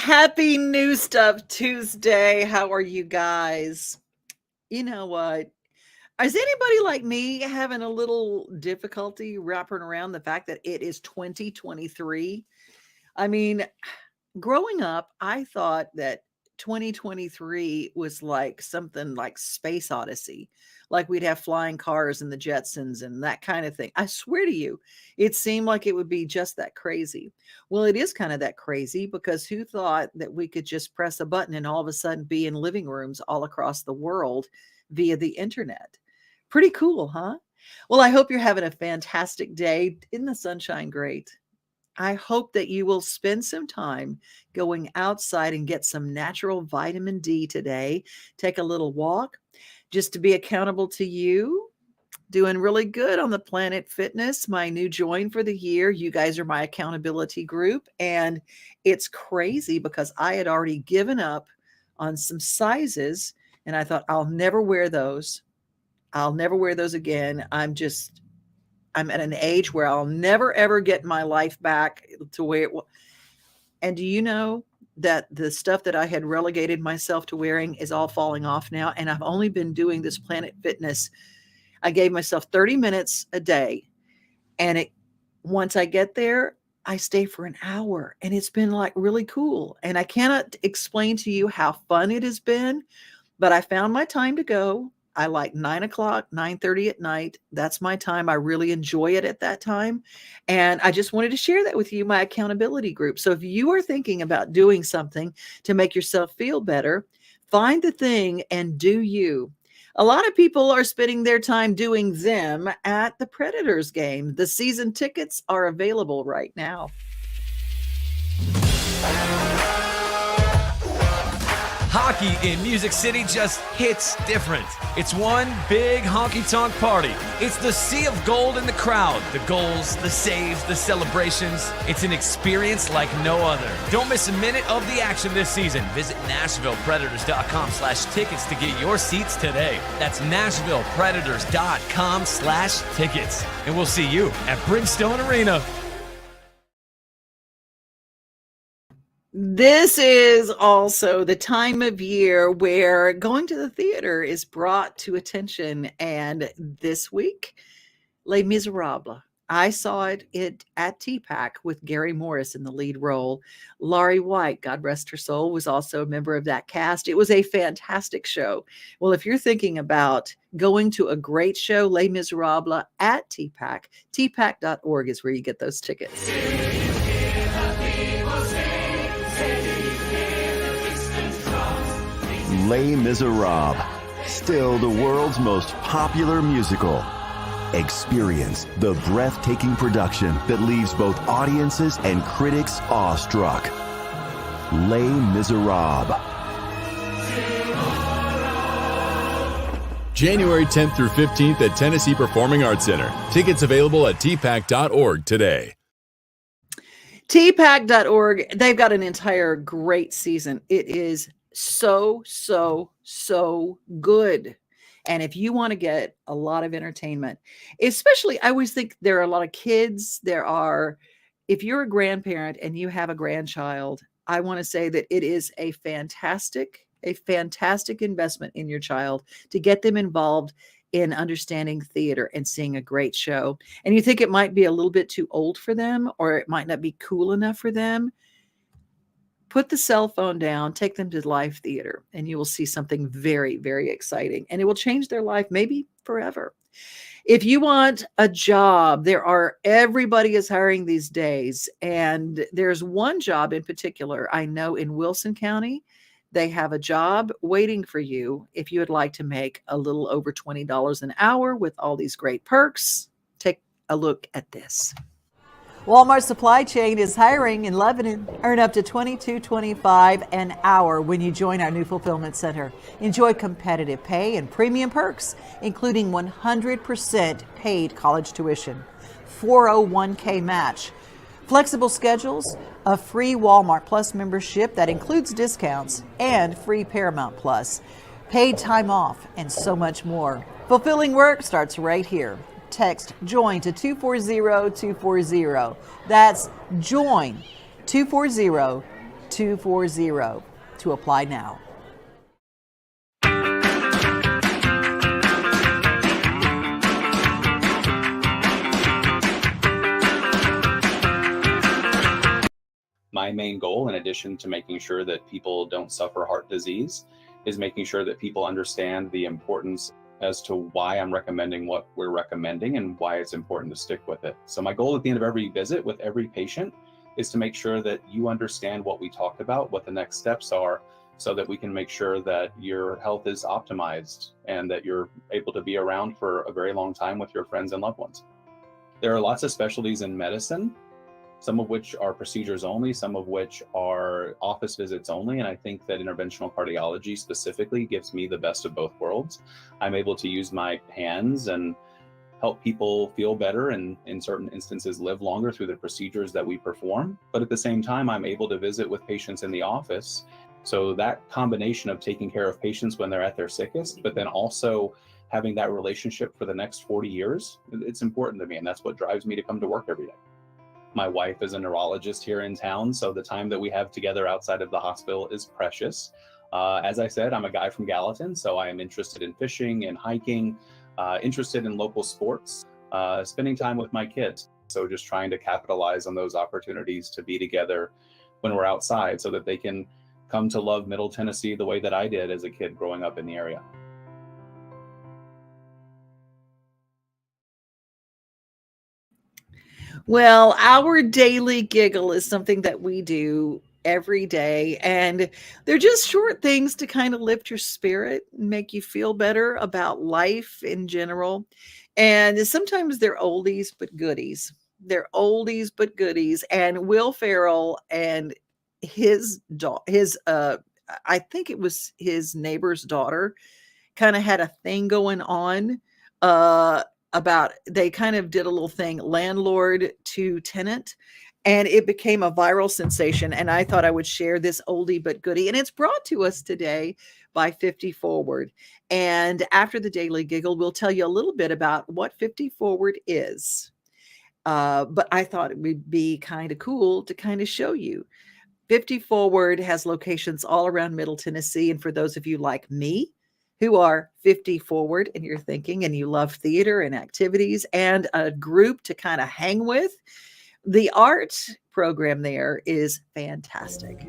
Happy New Stuff Tuesday. How are you guys? You know what? Is anybody like me having a little difficulty wrapping around the fact that it is 2023? I mean, growing up, I thought that 2023 was like something like Space Odyssey, like we'd have flying cars and the Jetsons and that kind of thing. I swear to you, it seemed like it would be just that crazy. Well, it is kind of that crazy because who thought that we could just press a button and all of a sudden be in living rooms all across the world via the internet? Pretty cool, huh? Well, I hope you're having a fantastic day. Isn't the sunshine great? I hope that you will spend some time going outside and get some natural vitamin D today. Take a little walk just to be accountable to you. Doing really good on the Planet Fitness, my new join for the year. You guys are my accountability group. And it's crazy because I had already given up on some sizes and I thought, I'll never wear those. I'll never wear those again. I'm at an age where I'll never ever get my life back to where it was. And do you know that the stuff that I had relegated myself to wearing is all falling off now? And I've only been doing this Planet Fitness. I gave myself 30 minutes a day. And once I get there, I stay for an hour. And it's been like really cool. And I cannot explain to you how fun it has been, but I found my time to go. I like 9 o'clock, 9:30 at night. That's my time. I really enjoy it at that time. And I just wanted to share that with you, my accountability group. So if you are thinking about doing something to make yourself feel better, find the thing and do you. A lot of people are spending their time doing them at the Predators game. The season tickets are available right now. Hockey in Music City just hits different. It's one big honky-tonk party. It's the sea of gold in the crowd. The goals, the saves, the celebrations. It's an experience like no other. Don't miss a minute of the action this season. Visit NashvillePredators.com/tickets to get your seats today. That's NashvillePredators.com/tickets. And we'll see you at Bridgestone Arena. This is also the time of year where going to the theater is brought to attention. And this week, Les Miserables. I saw it at TPAC with Gary Morris in the lead role. Laurie White, God rest her soul, was also a member of that cast. It was a fantastic show. Well, if you're thinking about going to a great show, Les Miserables at TPAC, tpac.org is where you get those tickets. Les Miserables, still the world's most popular musical. Experience the breathtaking production that leaves both audiences and critics awestruck. Les Miserables. January 10th through 15th at Tennessee Performing Arts Center. Tickets available at tpac.org today. tpac.org, they've got an entire great season. It is so good. And if you want to get a lot of entertainment, especially, I always think there are a lot of kids. If you're a grandparent and you have a grandchild, I want to say that it is a fantastic investment in your child to get them involved in understanding theater and seeing a great show. And you think it might be a little bit too old for them, or it might not be cool enough for them. Put the cell phone down, take them to live theater, and you will see something very, very exciting. And it will change their life, maybe forever. If you want a job, everybody is hiring these days. And there's one job in particular, I know in Wilson County, they have a job waiting for you if you would like to make a little over $20 an hour with all these great perks. Take a look at this. Walmart Supply Chain is hiring in Lebanon. Earn up to $22.25 an hour when you join our new fulfillment center. Enjoy competitive pay and premium perks, including 100% paid college tuition, 401k match, flexible schedules, a free Walmart Plus membership that includes discounts, and free Paramount Plus, paid time off, and so much more. Fulfilling work starts right here. Text JOIN to 240-240. That's JOIN 240-240. 240 to apply now. My main goal, in addition to making sure that people don't suffer heart disease, is making sure that people understand the importance as to why I'm recommending what we're recommending and why it's important to stick with it. So my goal at the end of every visit with every patient is to make sure that you understand what we talked about, what the next steps are, so that we can make sure that your health is optimized and that you're able to be around for a very long time with your friends and loved ones. There are lots of specialties in medicine, some of which are procedures only, some of which are office visits only. And I think that interventional cardiology specifically gives me the best of both worlds. I'm able to use my hands and help people feel better and in certain instances live longer through the procedures that we perform. But at the same time, I'm able to visit with patients in the office. So that combination of taking care of patients when they're at their sickest, but then also having that relationship for the next 40 years, it's important to me. And that's what drives me to come to work every day. My wife is a neurologist here in town, so the time that we have together outside of the hospital is precious. As I said, I'm a guy from Gallatin, so I am interested in fishing and hiking, interested in local sports, spending time with my kids. So just trying to capitalize on those opportunities to be together when we're outside so that they can come to love Middle Tennessee the way that I did as a kid growing up in the area. Well, our daily giggle is something that we do every day, and they're just short things to kind of lift your spirit and make you feel better about life in general. And sometimes they're oldies but goodies. They're oldies but goodies. And Will Ferrell and his I think it was his neighbor's daughter kind of had a thing going on uh about, they kind of did a little thing, landlord to tenant, and it became a viral sensation. And I thought I would share this oldie but goodie, and it's brought to us today by 50 Forward. And after the daily giggle, we'll tell you a little bit about what 50 Forward is. But I thought it would be kind of cool to kind of show you. 50 Forward has locations all around Middle Tennessee. And for those of you like me who are 50 forward and you're thinking and you love theater and activities and a group to kind of hang with, the art program there is fantastic.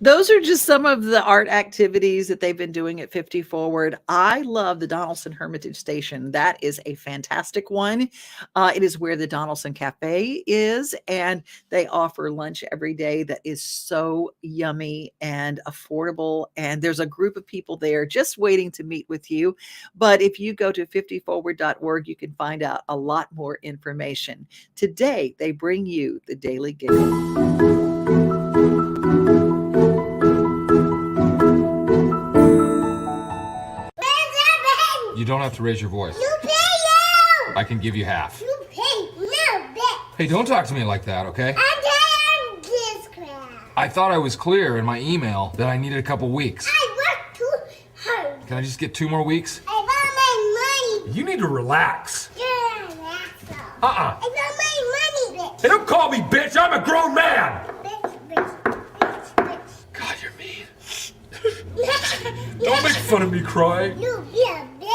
Those are just some of the art activities that they've been doing at 50 Forward. I love the Donaldson Hermitage Station. That is a fantastic one. It is where the Donaldson Cafe is, and they offer lunch every day that is so yummy and affordable. And there's a group of people there just waiting to meet with you. But if you go to 50forward.org, you can find out a lot more information. Today, they bring you the Daily Giggle. You don't have to raise your voice. You pay you! I can give you half. You pay no, bitch! Hey, don't talk to me like that, okay? I'm tired of this crap. I thought I was clear in my email that I needed a couple weeks. I work too hard. Can I just get 2 more weeks? I want my money. You need to relax. You're an asshole. Uh-uh. I want my money, bitch. Hey, don't call me bitch. I'm a grown man. Bitch. God, you're mean. Don't make fun of me crying. You be a bit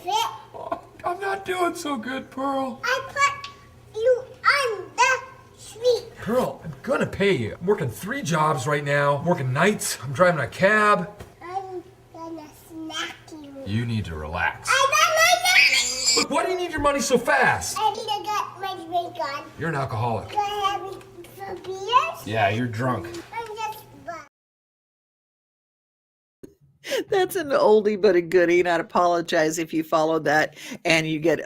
fit. Oh, I'm not doing so good, Pearl. I put you on the street. Pearl, I'm gonna pay you. I'm working 3 jobs right now. I'm working nights. I'm driving a cab. I'm gonna smack you. You need to relax. I got my money. Look, why do you need your money so fast? I think I got my drink on. You're an alcoholic. Can I have it for beers? Yeah, you're drunk. I'm just That's an oldie but a goodie, and I'd apologize if you followed that and you get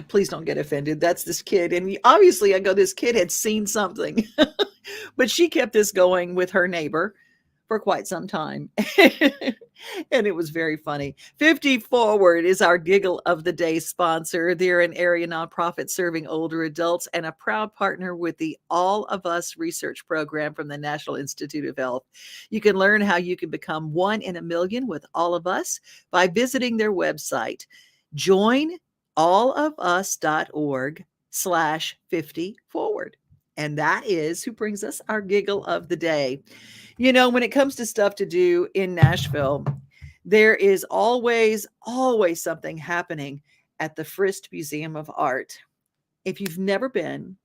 please don't get offended. That's this kid, and obviously, I go, this kid had seen something, but she kept this going with her neighbor for quite some time. And it was very funny. 50 Forward is our Giggle of the Day sponsor. They're an area nonprofit serving older adults and a proud partner with the All of Us research program from the National Institute of Health. You can learn how you can become 1 in a million with All of Us by visiting their website. Join allofus.org/50forward. And that is who brings us our Giggle of the Day. You know, when it comes to stuff to do in Nashville, there is always something happening at the Frist Museum of Art. If you've never been,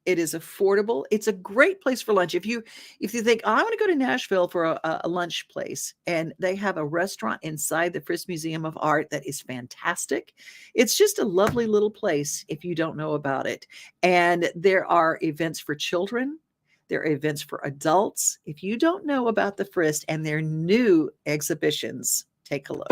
it is affordable. It's a great place for lunch. If you think, I want to go to Nashville for a lunch place, and they have a restaurant inside the Frist Museum of Art that is fantastic. It's just a lovely little place if you don't know about it. And there are events for children. There are events for adults. If you don't know about the Frist and their new exhibitions, take a look.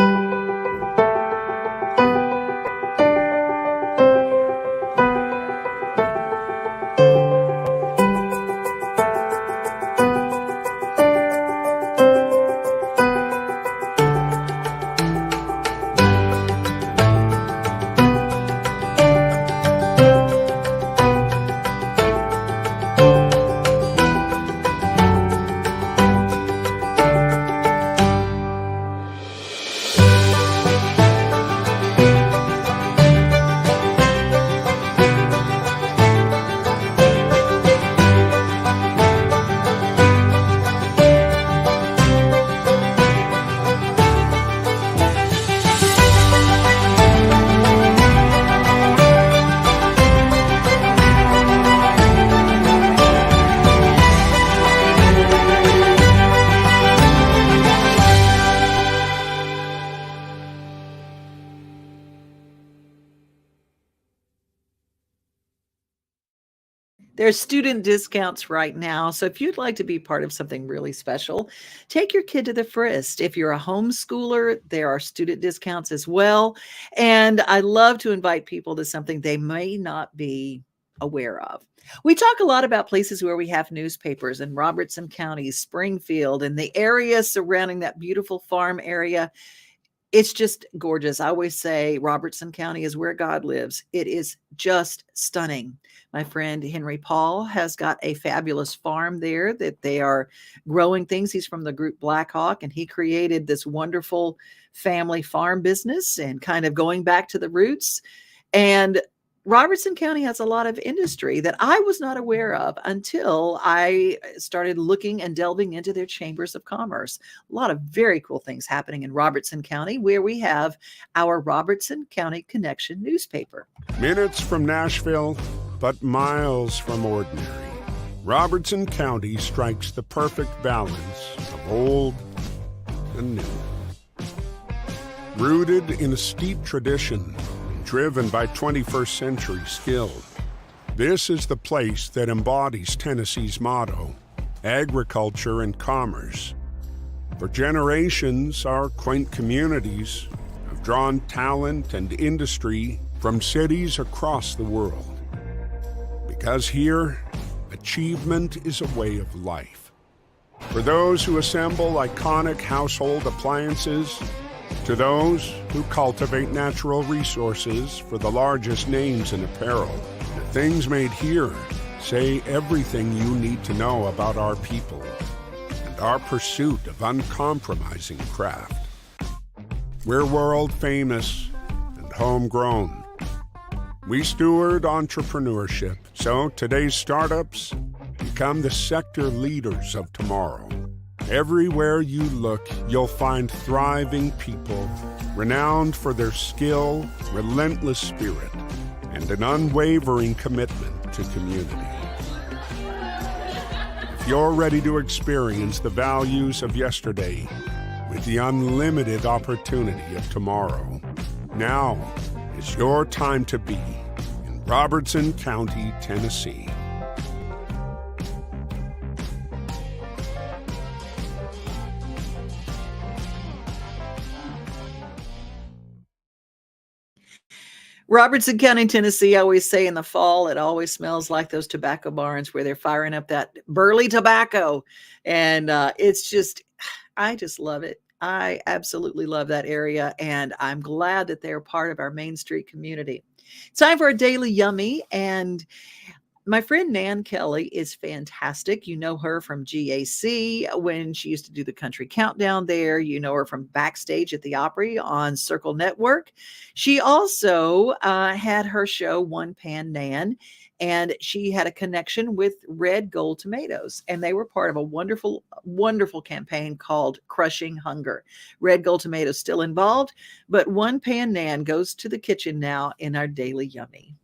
There's student discounts right now. So if you'd like to be part of something really special, take your kid to the Frist. If you're a homeschooler, there are student discounts as well. And I love to invite people to something they may not be aware of. We talk a lot about places where we have newspapers in Robertson County, Springfield, and the area surrounding that beautiful farm area. It's just gorgeous. I always say Robertson County is where God lives. It is just stunning. My friend Henry Paul has got a fabulous farm there that they are growing things. He's from the group Blackhawk, and he created this wonderful family farm business and kind of going back to the roots. And Robertson County has a lot of industry that I was not aware of until I started looking and delving into their chambers of commerce. A lot of very cool things happening in Robertson County, where we have our Robertson County Connection newspaper. Minutes from Nashville, but miles from ordinary. Robertson County strikes the perfect balance of old and new. Rooted in a steep tradition, driven by 21st century skill, this is the place that embodies Tennessee's motto, agriculture and commerce. For generations, our quaint communities have drawn talent and industry from cities across the world. Because here, achievement is a way of life. For those who assemble iconic household appliances, to those who cultivate natural resources for the largest names in apparel, the things made here say everything you need to know about our people and our pursuit of uncompromising craft. We're world famous and homegrown. We steward entrepreneurship, so today's startups become the sector leaders of tomorrow. Everywhere you look, you'll find thriving people, renowned for their skill, relentless spirit, and an unwavering commitment to community. If you're ready to experience the values of yesterday with the unlimited opportunity of tomorrow, now is your time to be in Robertson County, Tennessee. Robertson County, Tennessee, I always say in the fall, it always smells like those tobacco barns where they're firing up that burley tobacco. And it's just, I just love it. I absolutely love that area. And I'm glad that they're part of our Main Street community. Time for a Daily Yummy. And my friend Nan Kelly is fantastic. You know her from GAC when she used to do the country countdown there. You know her from backstage at the Opry on Circle Network. She also had her show One Pan Nan, and she had a connection with Red Gold Tomatoes, and they were part of a wonderful, wonderful campaign called Crushing Hunger. Red Gold Tomatoes still involved, but One Pan Nan goes to the kitchen now in our Daily Yummy.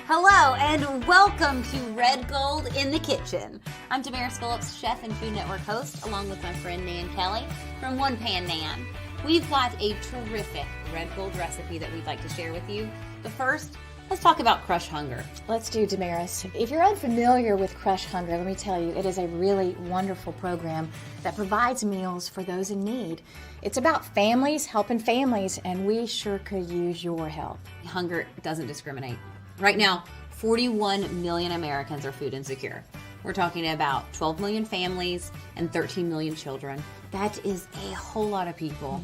Hello and welcome to Red Gold in the Kitchen. I'm Damaris Phillips, chef and Food Network host, along with my friend Nan Kelly from One Pan Nan. We've got a terrific Red Gold recipe that we'd like to share with you. But first, let's talk about Crush Hunger. Let's do, Damaris. If you're unfamiliar with Crush Hunger, let me tell you, it is a really wonderful program that provides meals for those in need. It's about families helping families, and we sure could use your help. Hunger doesn't discriminate. Right now, 41 million Americans are food insecure. We're talking about 12 million families and 13 million children. That is a whole lot of people.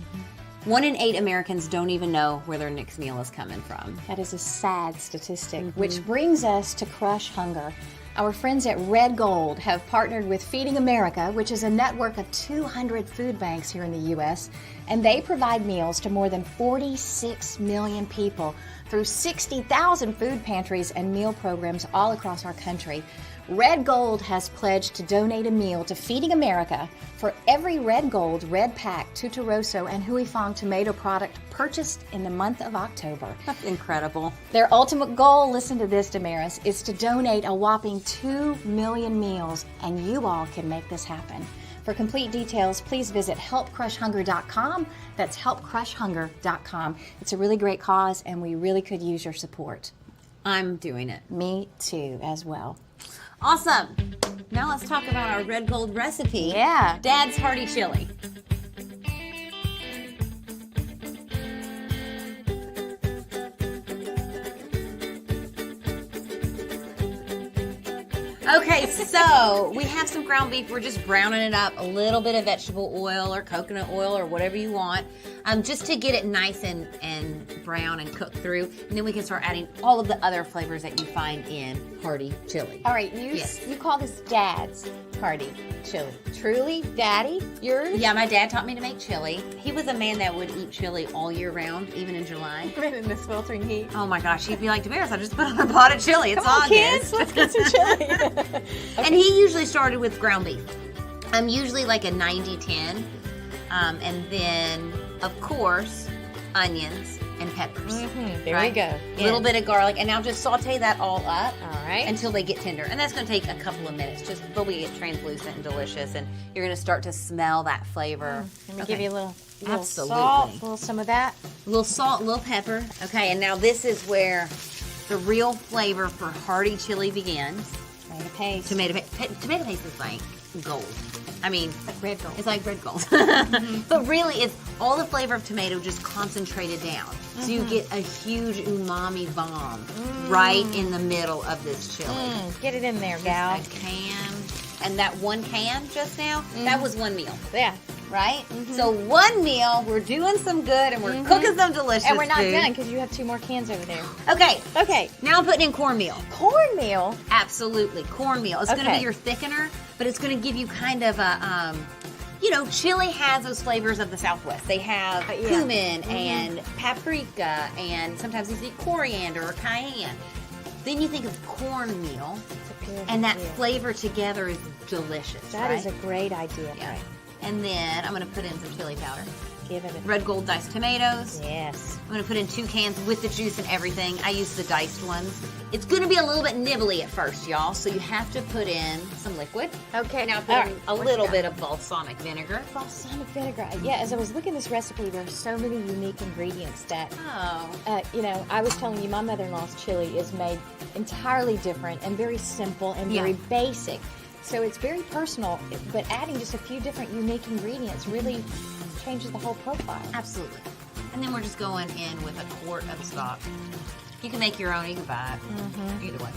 1 in 8 Americans don't even know where their next meal is coming from. That is a sad statistic, which brings us to Crush Hunger. Our friends at Red Gold have partnered with Feeding America, which is a network of 200 food banks here in the U.S., and they provide meals to more than 46 million people through 60,000 food pantries and meal programs all across our country. Red Gold has pledged to donate a meal to Feeding America for every Red Gold, Red Pack, Tuturoso, and Huifong tomato product purchased in the month of October. That's incredible. Their ultimate goal, listen to this, Damaris, is to donate a whopping 2 million meals, and you all can make this happen. For complete details, please visit helpcrushhunger.com. That's helpcrushhunger.com. It's a really great cause, and we really could use your support. I'm doing it. Me too, as well. Awesome. Now let's talk about our Red Gold recipe. Yeah. Dad's Hearty Chili. Okay, so we have some ground beef. We're just browning it up, a little bit of vegetable oil or coconut oil or whatever you want, just to get it nice and brown and cooked through. And then we can start adding all of the other flavors that you find in Hearty Chili. All right, you call this Dad's Hearty Chili. Truly, Daddy, yours? Yeah, my dad taught me to make chili. He was a man that would eat chili all year round, even in July. Even in the sweltering heat. Oh my gosh, he'd be like, Damaris, I just put on a pot of chili. It's Come on, August. kids, let's get some chili. Okay. And he usually started with ground beef. Usually like a 90-10. And then, of course, onions and peppers. There you go. A little bit of garlic. And now just saute that all up. All right. Until they get tender. And that's going to take a couple of minutes just until we get translucent and delicious. And you're going to start to smell that flavor. Let me give you a little Absolutely. salt, a little some of that. A little salt, a little pepper. Okay, and now this is where the real flavor for Hearty Chili begins. Tomato paste. Tomato paste is like gold. I mean, like red gold. It's like red gold. But really, it's all the flavor of tomato just concentrated down. So you get a huge umami bomb right in the middle of this chili. Get it in there, gal. A can. And that one can just now, that was one meal. Yeah. Right? So one meal, we're doing some good and we're cooking some delicious And we're not food. done because you have 2 more cans over there. Okay. Okay. Now I'm putting in cornmeal. Cornmeal? Absolutely. Cornmeal. It's going to be your thickener, but it's going to give you kind of a, chili has those flavors of the Southwest. They have cumin and paprika and sometimes you see coriander or cayenne. Then you think of cornmeal and that flavor together is delicious. That is a great idea. Yeah. And then I'm going to put in some chili powder. Give it a Red Gold diced tomatoes. yes. I'm going to put in 2 cans with the juice and everything. I use the diced ones. It's going to be a little bit nibbly at first, y'all, so you have to put in some liquid. Okay. Now put in a little bit of balsamic vinegar. Balsamic vinegar. Yeah, as I was looking at this recipe, there are so many unique ingredients that, I was telling you, my mother-in-law's chili is made entirely different and very simple and very basic. So it's very personal, but adding just a few different unique ingredients really changes the whole profile. Absolutely. And then we're just going in with a quart of stock. You can make your own, you can buy it. Either way.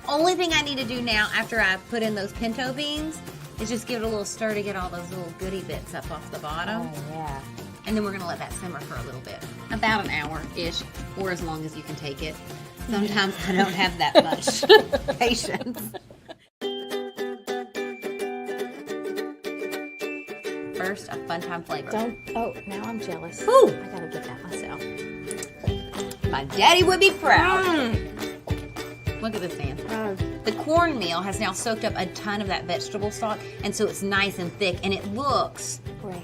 Only thing I need to do now after I put in those pinto beans is just give it a little stir to get all those little goody bits up off the bottom. Oh, yeah. And then we're gonna let that simmer for a little bit. About an hour-ish, or as long as you can take it. Sometimes I don't have that much patience. First, a fun time flavor. Now I'm jealous. Ooh. I gotta get that myself. My daddy would be proud. Look at this, Dan. The cornmeal has now soaked up a ton of that vegetable stock, and so it's nice and thick, and it looks Great.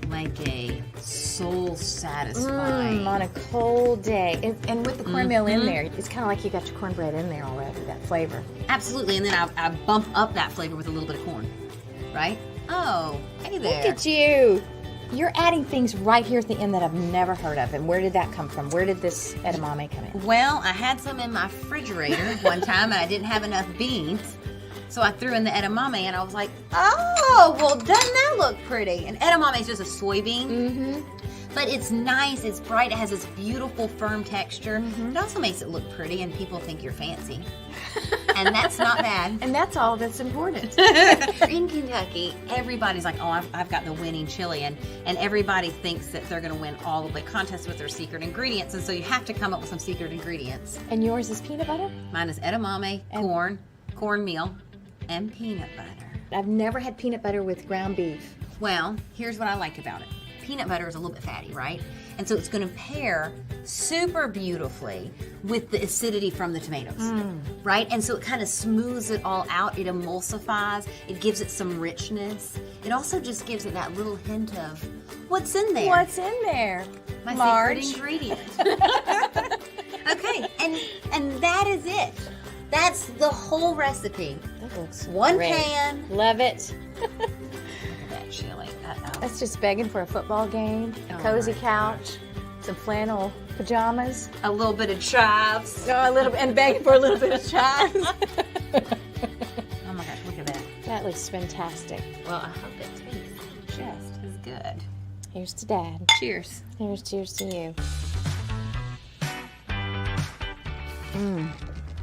like a soul satisfying. On a cold day. And with the cornmeal in there, it's kind of like you got your cornbread in there already, that flavor. Absolutely, and then I bump up that flavor with a little bit of corn, right? Oh, hey there. Look at you. You're adding things right here at the end that I've never heard of. And where did that come from? Where did this edamame come in? Well, I had some in my refrigerator one time and I didn't have enough beans. So I threw in the edamame and I was like, oh, well, doesn't that look pretty? And edamame is just a soybean. But it's nice, it's bright, it has this beautiful firm texture. It also makes it look pretty and people think you're fancy. And that's not bad. And that's all that's important. In Kentucky, everybody's like, oh, I've got the winning chili. And everybody thinks that they're going to win all of the contests with their secret ingredients. And so you have to come up with some secret ingredients. And yours is peanut butter? Mine is edamame, cornmeal, and peanut butter. I've never had peanut butter with ground beef. Well, here's what I like about it. Peanut butter is a little bit fatty, right? And so it's going to pair super beautifully with the acidity from the tomatoes, right? And so it kind of smooths it all out. It emulsifies. It gives it some richness. It also just gives it that little hint of what's in there. What's in there? My Marge. secret ingredient. Okay, and that is it. That's the whole recipe. That looks One great. pan. Love it. Look at that chili. That's just begging for a football game, a cozy couch, some flannel pajamas. A little bit of chives. No, and begging for a little bit of chives. Oh my gosh, look at that. That looks fantastic. Well, I hope it tastes just as good. Here's to Dad. Cheers. Here's cheers to you.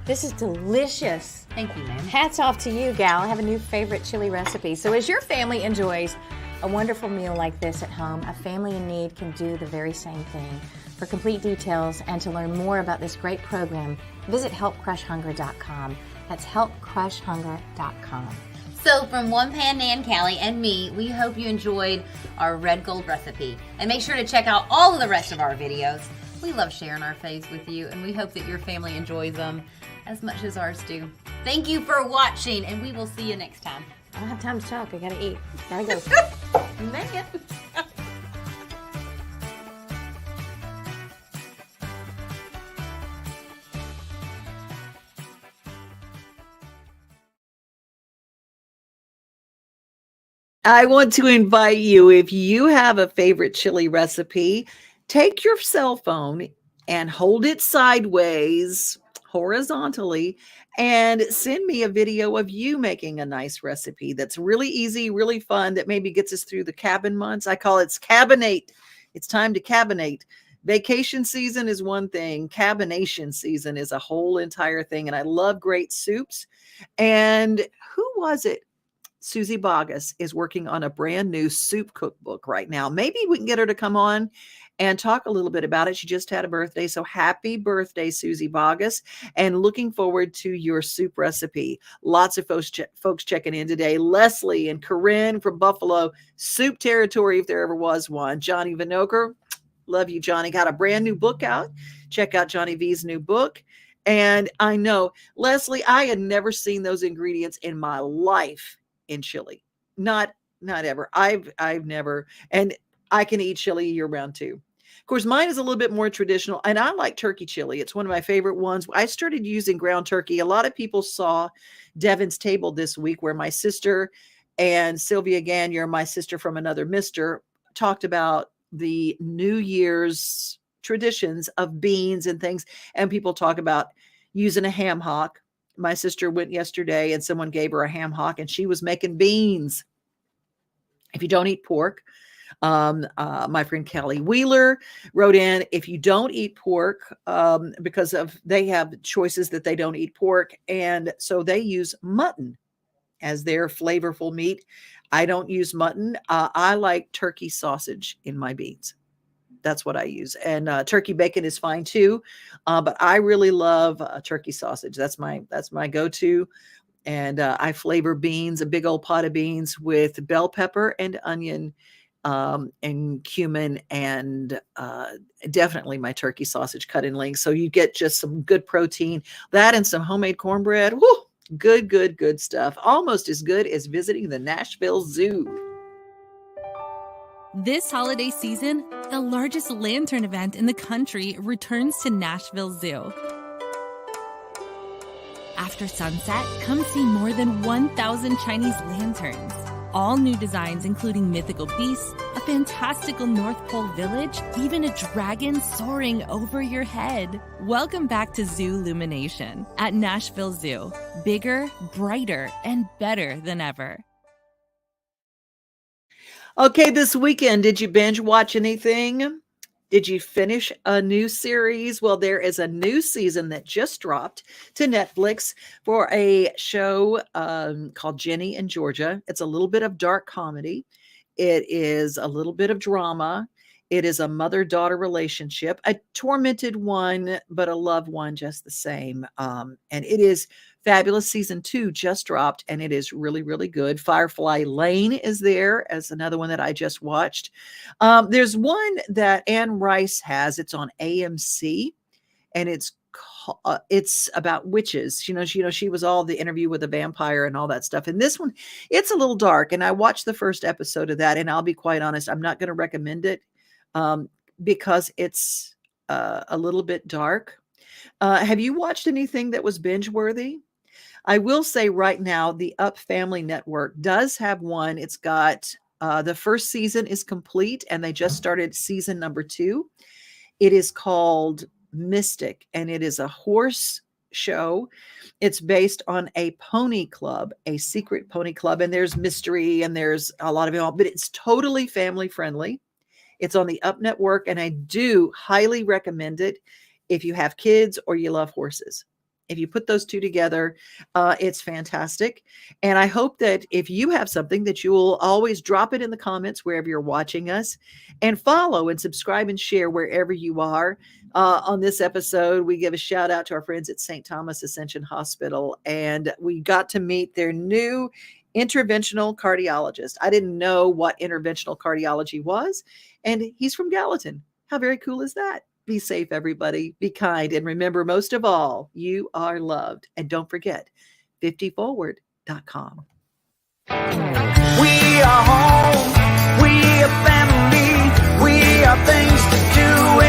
This is delicious. Thank you, ma'am. Hats off to you, gal. I have a new favorite chili recipe. So as your family enjoys a wonderful meal like this at home, a family in need can do the very same thing. For complete details and to learn more about this great program, visit helpcrushhunger.com. That's helpcrushhunger.com. So from One Pan Nan Callie and me, we hope you enjoyed our red gold recipe. And make sure to check out all of the rest of our videos. We love sharing our faves with you, and we hope that your family enjoys them as much as ours do. Thank you for watching, and we will see you next time. I don't have time to talk. I gotta eat. Gotta go. Dang it. I want to invite you, if you have a favorite chili recipe, take your cell phone and hold it sideways, horizontally, and send me a video of you making a nice recipe that's really easy, really fun, that maybe gets us through the cabin months. I call it cabinate. It's time to cabinate. Vacation season is one thing. Cabination season is a whole entire thing. And I love great soups. And who was it? Susie Boggess is working on a brand new soup cookbook right now. Maybe we can get her to come on and talk a little bit about it. She just had a birthday. So happy birthday, Susie Boggess. And looking forward to your soup recipe. Lots of folks checking in today. Leslie and Corinne from Buffalo, soup territory if there ever was one. Johnny Vinoker, love you, Johnny. Got a brand new book out. Check out Johnny V's new book. And I know, Leslie, I had never seen those ingredients in my life in chili. Not ever. I've never. And I can eat chili year round too. Of course, mine is a little bit more traditional, and I like turkey chili. It's one of my favorite ones. I started using ground turkey. A lot of people saw Devin's Table this week, where my sister and Sylvia Gagnier, my sister from another mister, talked about the New Year's traditions of beans and things. And people talk about using a ham hock. My sister went yesterday and someone gave her a ham hock and she was making beans. If you don't eat pork, my friend Kelly Wheeler wrote in, if you don't eat pork, because they have choices that they don't eat pork. And so they use mutton as their flavorful meat. I don't use mutton. I like turkey sausage in my beans. That's what I use. And turkey bacon is fine too. But I really love turkey sausage. That's my go-to. And I flavor beans, a big old pot of beans, with bell pepper and onion, and cumin, and definitely my turkey sausage cut in length. So you get just some good protein. That and some homemade cornbread. Woo! Good stuff. Almost as good as visiting the Nashville Zoo. This holiday season, the largest lantern event in the country returns to Nashville Zoo. After sunset, come see more than 1,000 Chinese lanterns. All new designs, including mythical beasts, a fantastical North Pole village, even a dragon soaring over your head. Welcome back to Zoo Illumination at Nashville Zoo. Bigger, brighter, and better than ever. Okay, this weekend, did you binge watch anything? Did you finish a new series? Well, there is a new season that just dropped to Netflix for a show called Jenny and Georgia. It's a little bit of dark comedy. It is a little bit of drama. It is a mother-daughter relationship, a tormented one, but a loved one just the same. And it is fabulous. Season 2 just dropped, and it is really, really good. Firefly Lane is there as another one that I just watched. There's one that Anne Rice has. It's on AMC, and it's about witches. She was all the Interview with a Vampire and all that stuff. And this one, it's a little dark. And I watched the first episode of that, and I'll be quite honest, I'm not going to recommend it because it's a little bit dark. Have you watched anything that was binge worthy? I will say right now, the Up Family Network does have one. It's got the first season is complete, and they just started season number 2. It is called Mystic, and it is a horse show. It's based on a pony club, a secret pony club, and there's mystery and there's a lot of it all, but it's totally family friendly. It's on the Up Network, and I do highly recommend it if you have kids or you love horses. If you put those two together, it's fantastic. And I hope that if you have something, that you will always drop it in the comments wherever you're watching us, and follow and subscribe and share wherever you are. On this episode, we give a shout out to our friends at St. Thomas Ascension Hospital, and we got to meet their new interventional cardiologist. I didn't know what interventional cardiology was, and he's from Gallatin. How very cool is that? Be safe, everybody. Be kind. And remember, most of all, you are loved. And don't forget, 50Forward.com. We are home. We are family. We are things to do.